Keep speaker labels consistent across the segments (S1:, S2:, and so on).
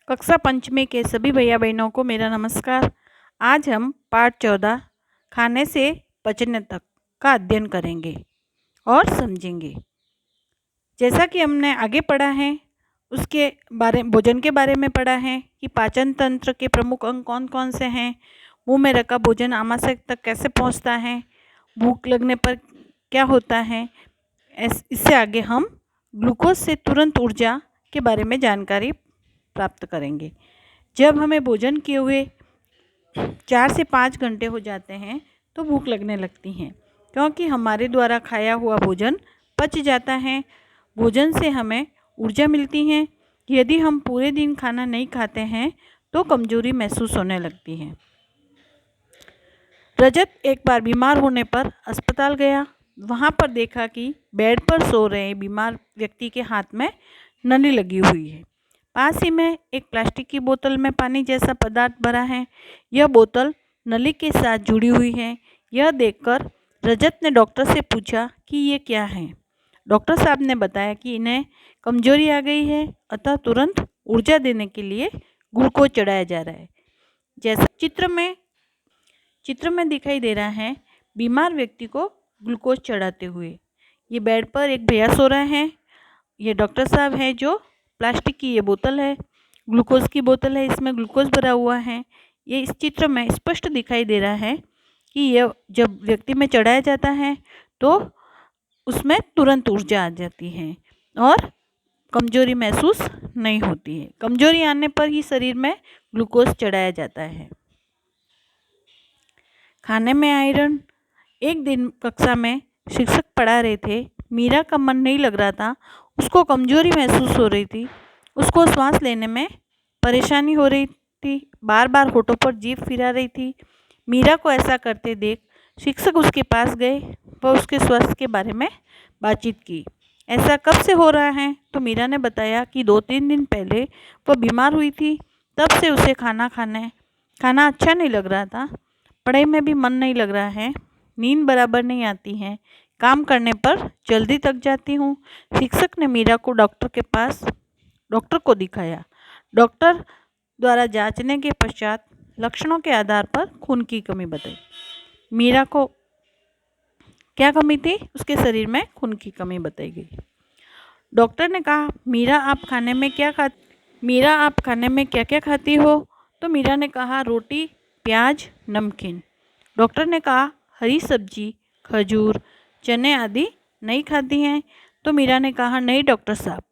S1: कक्षा पंचमी के सभी भैया बहनों को मेरा नमस्कार। आज हम पाठ 14 खाने से पचने तक का अध्ययन करेंगे और समझेंगे। जैसा कि हमने आगे पढ़ा है उसके भोजन के बारे में पढ़ा है कि पाचन तंत्र के प्रमुख अंग कौन कौन से हैं, मुंह में रखा भोजन आमाशय तक कैसे पहुंचता है, भूख लगने पर क्या होता है। इससे आगे हम ग्लूकोज से तुरंत ऊर्जा के बारे में जानकारी प्राप्त करेंगे। जब हमें भोजन किए हुए 4 से 5 घंटे हो जाते हैं तो भूख लगने लगती है, क्योंकि हमारे द्वारा खाया हुआ भोजन पच जाता है। भोजन से हमें ऊर्जा मिलती है। यदि हम पूरे दिन खाना नहीं खाते हैं तो कमजोरी महसूस होने लगती है। रजत एक बार बीमार होने पर अस्पताल गया। वहाँ पर देखा कि बेड पर सो रहे बीमार व्यक्ति के हाथ में नली लगी हुई है। पास ही में एक प्लास्टिक की बोतल में पानी जैसा पदार्थ भरा है। यह बोतल नली के साथ जुड़ी हुई है। यह देखकर रजत ने डॉक्टर से पूछा कि ये क्या है। डॉक्टर साहब ने बताया कि इन्हें कमजोरी आ गई है, अतः तुरंत ऊर्जा देने के लिए ग्लूकोज चढ़ाया जा रहा है। जैसा चित्र में दिखाई दे रहा है, बीमार व्यक्ति को ग्लूकोज चढ़ाते हुए। ये बेड पर एक भैया सो रहे हैं। ये डॉक्टर साहब हैं जो प्लास्टिक की ये बोतल है, ग्लूकोज की बोतल है, इसमें ग्लूकोज भरा हुआ है। ये इस चित्र में स्पष्ट दिखाई दे रहा है कि यह जब व्यक्ति में चढ़ाया जाता है तो उसमें तुरंत ऊर्जा आ जाती है और कमजोरी महसूस नहीं होती है। कमजोरी आने पर ही शरीर में ग्लूकोज चढ़ाया जाता है। खाने में आयरन। एक दिन कक्षा में शिक्षक पढ़ा रहे थे। मीरा का मन नहीं लग रहा था, उसको कमजोरी महसूस हो रही थी। उसको सांस लेने में परेशानी हो रही थी, बार बार होठों पर जीभ फिरा रही थी। मीरा को ऐसा करते देख शिक्षक उसके पास गए व उसके स्वास्थ्य के बारे में बातचीत की। ऐसा कब से हो रहा है? तो मीरा ने बताया कि 2-3 दिन पहले वह बीमार हुई थी, तब से उसे खाना अच्छा नहीं लग रहा था। पढ़ाई में भी मन नहीं लग रहा है, नींद बराबर नहीं आती है, काम करने पर जल्दी थक जाती हूँ। शिक्षक ने मीरा को डॉक्टर को दिखाया। डॉक्टर द्वारा जांचने के पश्चात लक्षणों के आधार पर खून की कमी बताई। मीरा को क्या कमी थी? उसके शरीर में खून की कमी बताई गई। डॉक्टर ने कहा, मीरा आप खाने में क्या क्या खाती हो? तो मीरा ने कहा, रोटी, प्याज, नमकीन। डॉक्टर ने कहा, हरी सब्जी, खजूर, चने आदि नहीं खाती हैं? तो मीरा ने कहा, नहीं डॉक्टर साहब।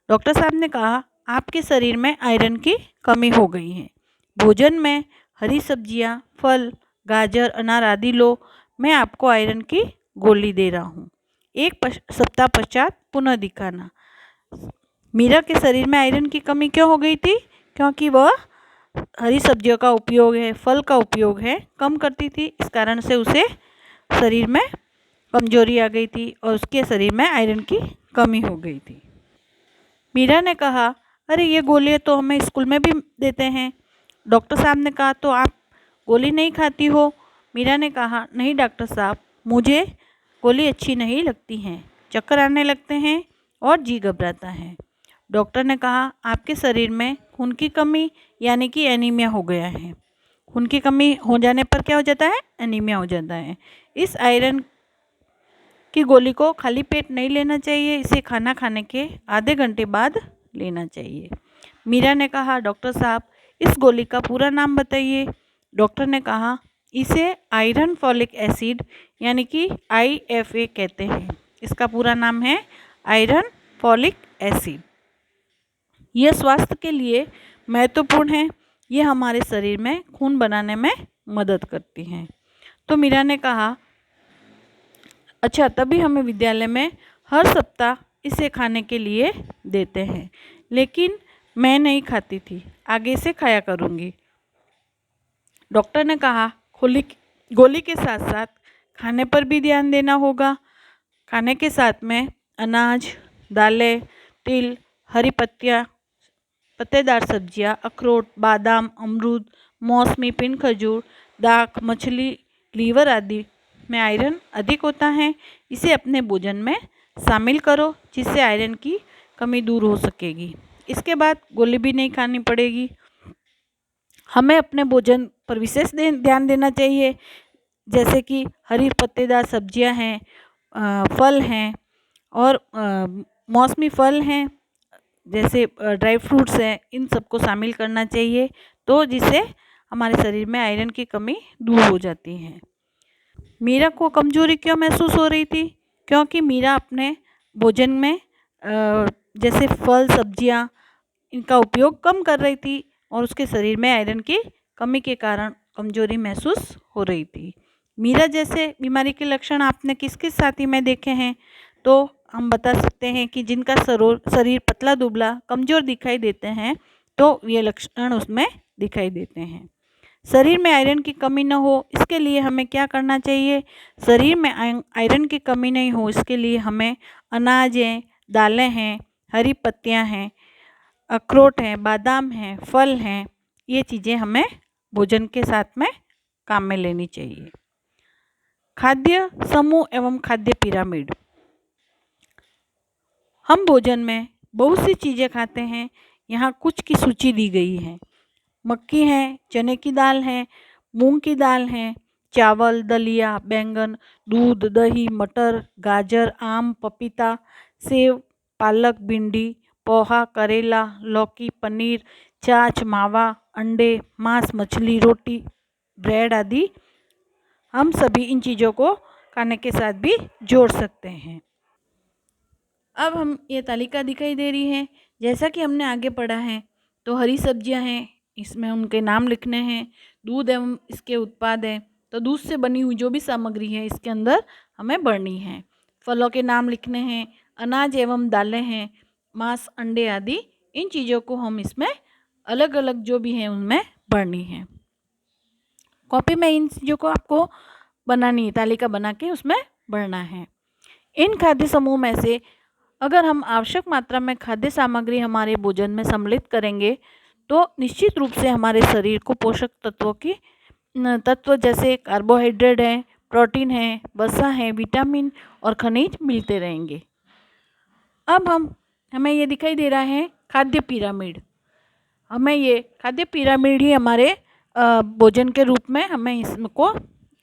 S1: डॉक्टर साहब ने कहा, आपके शरीर में आयरन की कमी हो गई है। भोजन में हरी सब्जियां, फल, गाजर, अनार आदि लो। मैं आपको आयरन की गोली दे रहा हूँ। 1 सप्ताह पश्चात पुनः दिखाना। मीरा के शरीर में आयरन की कमी क्यों हो गई थी? क्योंकि वह हरी सब्जियों का उपयोग है, फल का उपयोग है, कम करती थी। इस कारण से उसे शरीर में कमजोरी आ गई थी और उसके शरीर में आयरन की कमी हो गई थी। मीरा ने कहा, अरे ये गोलियां तो हमें स्कूल में भी देते हैं। डॉक्टर साहब ने कहा, तो आप गोली नहीं खाती हो? मीरा ने कहा, नहीं डॉक्टर साहब, मुझे गोली अच्छी नहीं लगती हैं, चक्कर आने लगते हैं और जी घबराता है। डॉक्टर ने कहा, आपके शरीर में खून की कमी यानी कि एनीमिया हो गया है। खून की कमी हो जाने पर क्या हो जाता है? एनीमिया हो जाता है। इस आयरन की गोली को खाली पेट नहीं लेना चाहिए, इसे खाना खाने के आधे घंटे बाद लेना चाहिए। मीरा ने कहा, डॉक्टर साहब इस गोली का पूरा नाम बताइए। डॉक्टर ने कहा, इसे आयरन फॉलिक एसिड यानी कि IFA कहते हैं। इसका पूरा नाम है आयरन फॉलिक एसिड। यह स्वास्थ्य के लिए महत्वपूर्ण है। यह हमारे शरीर में खून बनाने में मदद करती है। तो मीरा ने कहा, अच्छा, तभी हमें विद्यालय में हर सप्ताह इसे खाने के लिए देते हैं, लेकिन मैं नहीं खाती थी, आगे से खाया करूँगी। डॉक्टर ने कहा, गोली के साथ साथ खाने पर भी ध्यान देना होगा। खाने के साथ में अनाज, दालें, तिल, हरी पत्तियाँ, पत्तेदार सब्जियां, अखरोट, बादाम, अमरूद, मौसमी, पिन खजूर, दाख, मछली, लीवर आदि में आयरन अधिक होता है। इसे अपने भोजन में शामिल करो, जिससे आयरन की कमी दूर हो सकेगी। इसके बाद गोली भी नहीं खानी पड़ेगी। हमें अपने भोजन पर विशेष ध्यान देना चाहिए, जैसे कि हरी पत्तेदार सब्जियां हैं, फल हैं और मौसमी फल हैं, जैसे ड्राई फ्रूट्स हैं, इन सबको शामिल करना चाहिए, तो जिससे हमारे शरीर में आयरन की कमी दूर हो जाती है। मीरा को कमजोरी क्यों महसूस हो रही थी? क्योंकि मीरा अपने भोजन में जैसे फल सब्जियां इनका उपयोग कम कर रही थी और उसके शरीर में आयरन की कमी के कारण कमजोरी महसूस हो रही थी। मीरा जैसे बीमारी के लक्षण आपने किस किस साथी में देखे हैं? तो हम बता सकते हैं कि जिनका शरीर पतला दुबला कमज़ोर दिखाई देते हैं, तो ये लक्षण उसमें दिखाई देते हैं। शरीर में आयरन की कमी न हो, इसके लिए हमें क्या करना चाहिए? शरीर में आयरन की कमी नहीं हो, इसके लिए हमें अनाज हैं, दालें हैं, हरी पत्तियां हैं, अखरोट हैं, बादाम हैं, फल हैं, ये चीज़ें हमें भोजन के साथ में काम में लेनी चाहिए। खाद्य समूह एवं खाद्य पिरामिड। हम भोजन में बहुत सी चीज़ें खाते हैं, यहाँ कुछ की सूची दी गई है। मक्की है, चने की दाल है, मूंग की दाल है, चावल, दलिया, बैंगन, दूध, दही, मटर, गाजर, आम, पपीता, सेव, पालक, भिंडी, पोहा, करेला, लौकी, पनीर, छाछ, मावा, अंडे, मांस, मछली, रोटी, ब्रेड आदि। हम सभी इन चीज़ों को खाने के साथ भी जोड़ सकते हैं। अब हम ये तालिका दिखाई दे रही है, जैसा कि हमने आगे पढ़ा है, तो हरी सब्जियां हैं, इसमें उनके नाम लिखने हैं। दूध एवं इसके उत्पाद हैं, तो दूध से बनी हुई जो भी सामग्री है इसके अंदर हमें भरनी है। फलों के नाम लिखने हैं, अनाज एवं दालें हैं, मांस, अंडे आदि, इन चीज़ों को हम इसमें अलग अलग जो भी हैं उनमें भरनी है। कॉपी में इन चीज़ों को आपको बनानी है, तालिका बना के उसमें भरना है। इन खाद्य समूह में से अगर हम आवश्यक मात्रा में खाद्य सामग्री हमारे भोजन में सम्मिलित करेंगे, तो निश्चित रूप से हमारे शरीर को पोषक तत्व जैसे कार्बोहाइड्रेट है, प्रोटीन है, वसा है, विटामिन और खनिज मिलते रहेंगे। अब हमें ये दिखाई दे रहा है खाद्य पिरामिड। हमें ये खाद्य पिरामिड ही हमारे भोजन के रूप में हमें इसको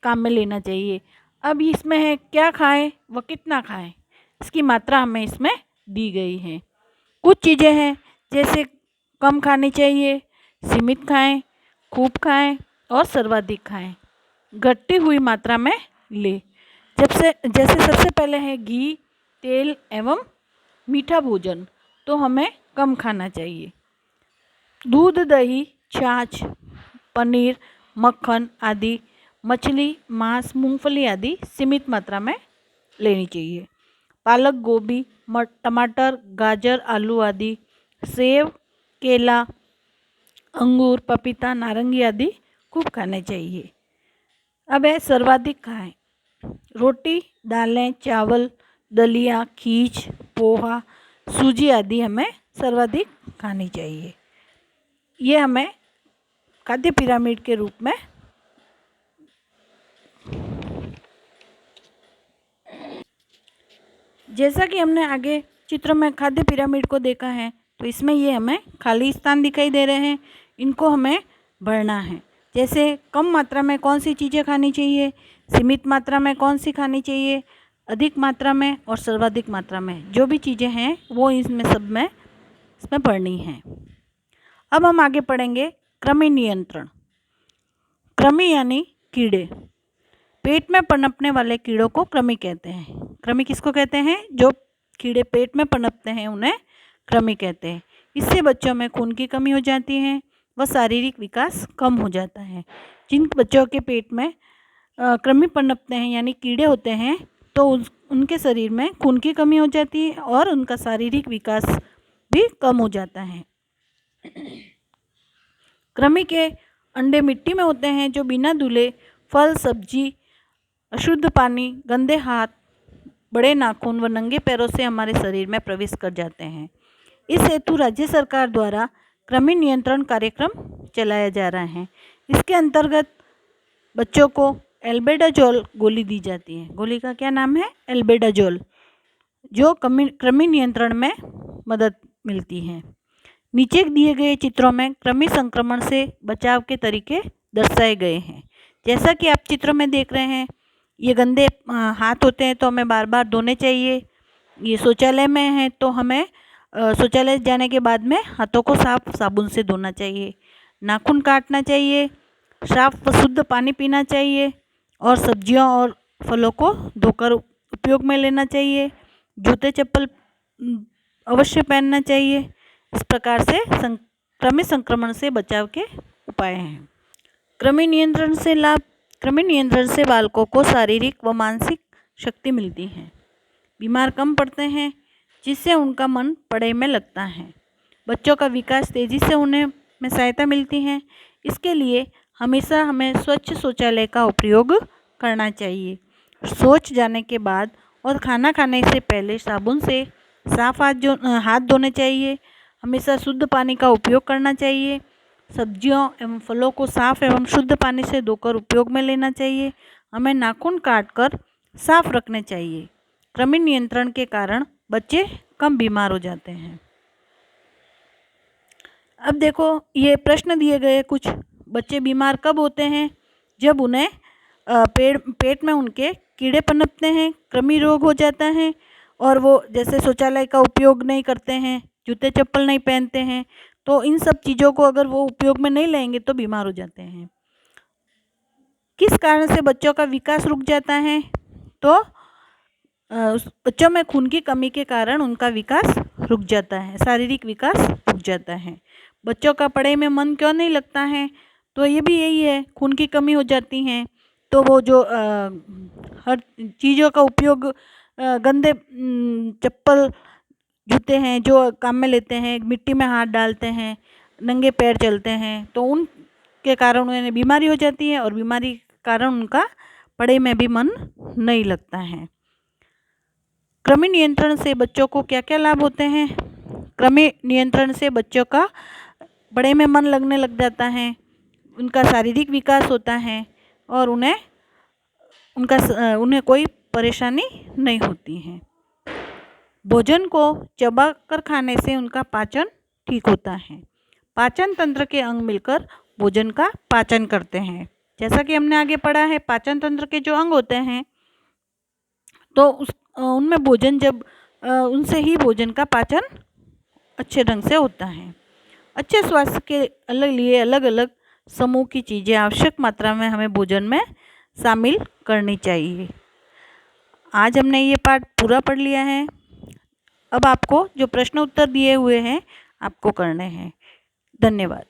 S1: काम में लेना चाहिए। अब इसमें है क्या खाएं व कितना खाएं, इसकी मात्रा हमें इसमें दी गई है। कुछ चीज़ें हैं जैसे कम खानी चाहिए, सीमित खाएं, खूब खाएं और सर्वाधिक खाएं। घटती हुई मात्रा में ले, जैसे सबसे पहले है घी, तेल एवं मीठा भोजन, तो हमें कम खाना चाहिए। दूध, दही, छाछ, पनीर, मक्खन आदि, मछली, मांस, मूंगफली आदि सीमित मात्रा में लेनी चाहिए। पालक, गोभी, टमाटर, गाजर, आलू आदि, सेब, केला, अंगूर, पपीता, नारंगी आदि खूब खाने चाहिए। अब है सर्वाधिक खाएं। रोटी, दालें, चावल, दलिया, खीच, पोहा, सूजी आदि हमें सर्वाधिक खानी चाहिए। ये हमें खाद्य पिरामिड के रूप में जैसा कि हमने आगे चित्र में खाद्य पिरामिड को देखा है, तो इसमें ये हमें खाली स्थान दिखाई दे रहे हैं, इनको हमें भरना है। जैसे कम मात्रा में कौन सी चीज़ें खानी चाहिए, सीमित मात्रा में कौन सी खानी चाहिए, अधिक मात्रा में और सर्वाधिक मात्रा में जो भी चीज़ें हैं वो इसमें सब में इसमें भरनी है। अब हम आगे पढ़ेंगे कृमि नियंत्रण। कृमि यानी कीड़े। पेट में पनपने वाले कीड़ों को कृमि कहते हैं। कृमि किसको कहते हैं? जो कीड़े पेट में पनपते हैं उन्हें कृमि कहते हैं। इससे बच्चों में खून की कमी हो जाती है व शारीरिक विकास कम हो जाता है। जिन बच्चों के पेट में कृमि पनपते हैं यानी कीड़े होते हैं, तो उनके शरीर में खून की कमी हो जाती है और उनका शारीरिक विकास भी कम हो जाता है। कृमि के अंडे मिट्टी में होते हैं जो बिना धुले फल, सब्जी, अशुद्ध पानी, गंदे हाथ, बड़े नाखून व नंगे पैरों से हमारे शरीर में प्रवेश कर जाते हैं। इस हेतु राज्य सरकार द्वारा कृमि नियंत्रण कार्यक्रम चलाया जा रहा है। इसके अंतर्गत बच्चों को एल्बेंडाजोल गोली दी जाती है। गोली का क्या नाम है? एल्बेंडाजोल, जो कृमि नियंत्रण में मदद मिलती है। नीचे दिए गए चित्रों में कृमि संक्रमण से बचाव के तरीके दर्शाए गए हैं। जैसा कि आप चित्र में देख रहे हैं, ये गंदे हाथ होते हैं तो हमें बार बार धोने चाहिए। ये शौचालय में है तो हमें शौचालय जाने के बाद में हाथों को साफ साबुन से धोना चाहिए। नाखून काटना चाहिए, साफ व शुद्ध पानी पीना चाहिए और सब्जियों और फलों को धोकर उपयोग में लेना चाहिए। जूते चप्पल अवश्य पहनना चाहिए। इस प्रकार से कृमि संक्रमण से बचाव के उपाय हैं। कृमि नियंत्रण से लाभ। कृमि नियंत्रण से बालकों को शारीरिक व मानसिक शक्ति मिलती है, बीमार कम पड़ते हैं, जिससे उनका मन पढ़ाई में लगता है। बच्चों का विकास तेज़ी से होने में सहायता मिलती है। इसके लिए हमेशा हमें स्वच्छ शौचालय का उपयोग करना चाहिए। शौच जाने के बाद और खाना खाने से पहले साबुन से साफ हाथ धोने चाहिए। हमेशा शुद्ध पानी का उपयोग करना चाहिए। सब्जियों एवं फलों को साफ एवं शुद्ध पानी से धोकर उपयोग में लेना चाहिए। हमें नाखून काटकर साफ रखने चाहिए। कृमि नियंत्रण के कारण बच्चे कम बीमार हो जाते हैं। अब देखो, ये प्रश्न दिए गए कुछ। बच्चे बीमार कब होते हैं? जब उन्हें पेट में उनके कीड़े पनपते हैं, कृमि रोग हो जाता है और वो जैसे शौचालय का उपयोग नहीं करते हैं, जूते चप्पल नहीं पहनते हैं, तो इन सब चीज़ों को अगर वो उपयोग में नहीं लेंगे तो बीमार हो जाते हैं। किस कारण से बच्चों का विकास रुक जाता है? तो बच्चों में खून की कमी के कारण उनका विकास रुक जाता है, शारीरिक विकास रुक जाता है। बच्चों का पढ़ाई में मन क्यों नहीं लगता है? तो ये भी यही है, खून की कमी हो जाती है तो वो जो हर चीज़ों का उपयोग गंदे चप्पल जूते हैं जो काम में लेते हैं, मिट्टी में हाथ डालते हैं, नंगे पैर चलते हैं, तो उनके कारण उन्हें बीमारी हो जाती है और बीमारी के कारण उनका पढ़ाई में भी मन नहीं लगता है। कृमि नियंत्रण से बच्चों को क्या क्या लाभ होते हैं? कृमि नियंत्रण से बच्चों का पढ़ाई में मन लगने लग जाता है, उनका शारीरिक विकास होता है और उन्हें कोई परेशानी नहीं होती है। भोजन को चबाकर खाने से उनका पाचन ठीक होता है। पाचन तंत्र के अंग मिलकर भोजन का पाचन करते हैं। जैसा कि हमने आगे पढ़ा है, पाचन तंत्र के जो अंग होते हैं तो उनमें भोजन जब उनसे ही भोजन का पाचन अच्छे ढंग से होता है। अच्छे स्वास्थ्य के लिए अलग अलग समूह की चीज़ें आवश्यक मात्रा में हमें भोजन में शामिल करनी चाहिए। आज हमने ये पाठ पूरा पढ़ लिया है। अब आपको जो प्रश्न उत्तर दिए हुए हैं आपको करने हैं। धन्यवाद।